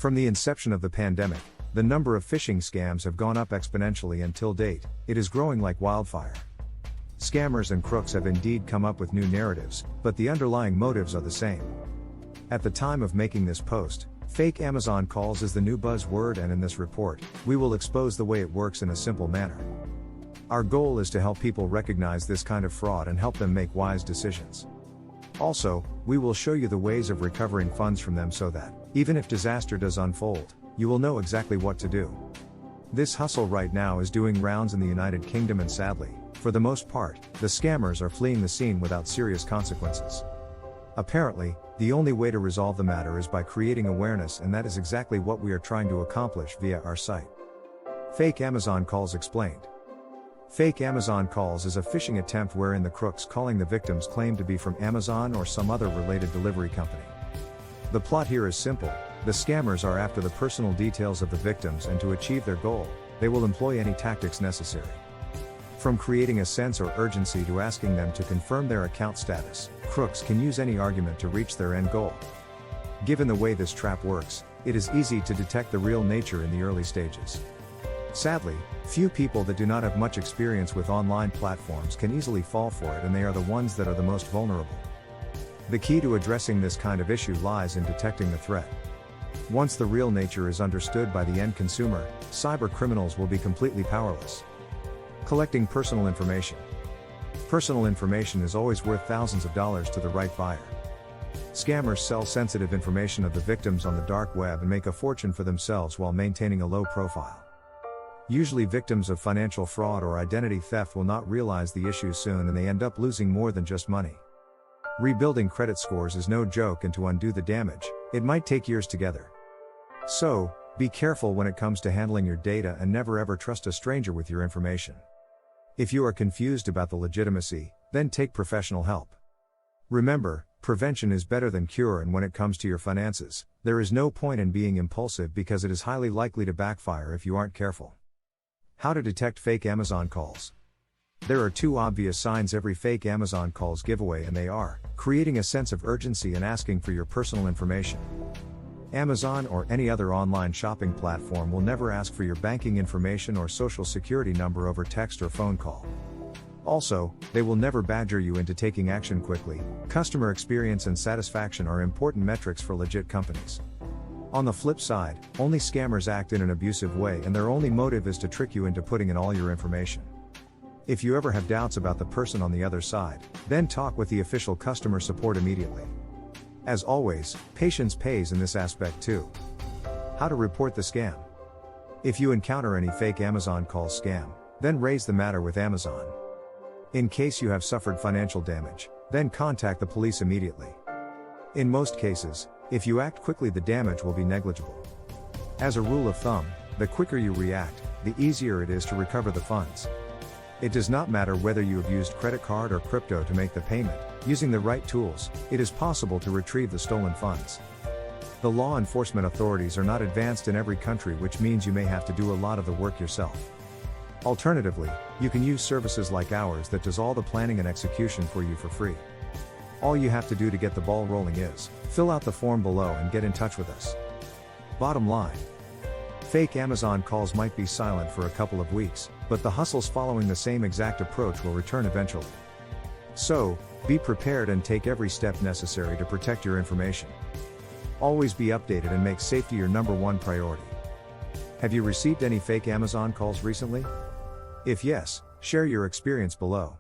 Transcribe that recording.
From the inception of the pandemic, the number of phishing scams have gone up exponentially until date. It is growing like wildfire. Scammers and crooks have indeed come up with new narratives, but the underlying motives are the same. At the time of making this post, fake Amazon calls is the new buzzword, and in this report, we will expose the way it works in a simple manner. Our goal is to help people recognize this kind of fraud and help them make wise decisions. Also, we will show you the ways of recovering funds from them so that, even if disaster does unfold, you will know exactly what to do. This hustle right now is doing rounds in the United Kingdom, and sadly, for the most part, the scammers are fleeing the scene without serious consequences. Apparently, the only way to resolve the matter is by creating awareness, and that is exactly what we are trying to accomplish via our site. Fake Amazon calls explained. Fake Amazon calls is a phishing attempt wherein the crooks calling the victims claim to be from Amazon or some other related delivery company. The plot here is simple. The scammers are after the personal details of the victims, and to achieve their goal, they will employ any tactics necessary. From creating a sense or urgency to asking them to confirm their account status, crooks can use any argument to reach their end goal. Given the way this trap works, it is easy to detect the real nature in the early stages. Sadly, few people that do not have much experience with online platforms can easily fall for it, and they are the ones that are the most vulnerable. The key to addressing this kind of issue lies in detecting the threat. Once the real nature is understood by the end consumer, cyber criminals will be completely powerless. Collecting personal information. Personal information is always worth thousands of dollars to the right buyer. Scammers sell sensitive information of the victims on the dark web and make a fortune for themselves while maintaining a low profile. Usually victims of financial fraud or identity theft will not realize the issue soon, and they end up losing more than just money. Rebuilding credit scores is no joke, and to undo the damage, it might take years together. So, be careful when it comes to handling your data, and never ever trust a stranger with your information. If you are confused about the legitimacy, then take professional help. Remember, prevention is better than cure, and when it comes to your finances, there is no point in being impulsive because it is highly likely to backfire if you aren't careful. How to detect fake Amazon calls. There are two obvious signs every fake Amazon calls give away, and they are creating a sense of urgency and asking for your personal information. Amazon or any other online shopping platform will never ask for your banking information or social security number over text or phone call. Also, they will never badger you into taking action quickly. Customer experience and satisfaction are important metrics for legit companies. On the flip side, only scammers act in an abusive way, and their only motive is to trick you into putting in all your information. If you ever have doubts about the person on the other side, then talk with the official customer support immediately. As always, patience pays in this aspect too. How to report the scam. If you encounter any fake Amazon calls scam, then raise the matter with Amazon. In case you have suffered financial damage, then contact the police immediately. In most cases, if you act quickly, the damage will be negligible. As a rule of thumb, the quicker you react, the easier it is to recover the funds. It does not matter whether you have used credit card or crypto to make the payment. Using the right tools, it is possible to retrieve the stolen funds. The law enforcement authorities are not advanced in every country, which means you may have to do a lot of the work yourself. Alternatively, you can use services like ours that does all the planning and execution for you for free. All you have to do to get the ball rolling is fill out the form below and get in touch with us. Bottom line: fake Amazon calls might be silent for a couple of weeks, but the hustles following the same exact approach will return eventually. So, be prepared and take every step necessary to protect your information. Always be updated and make safety your #1 priority. Have you received any fake Amazon calls recently? If yes, share your experience below.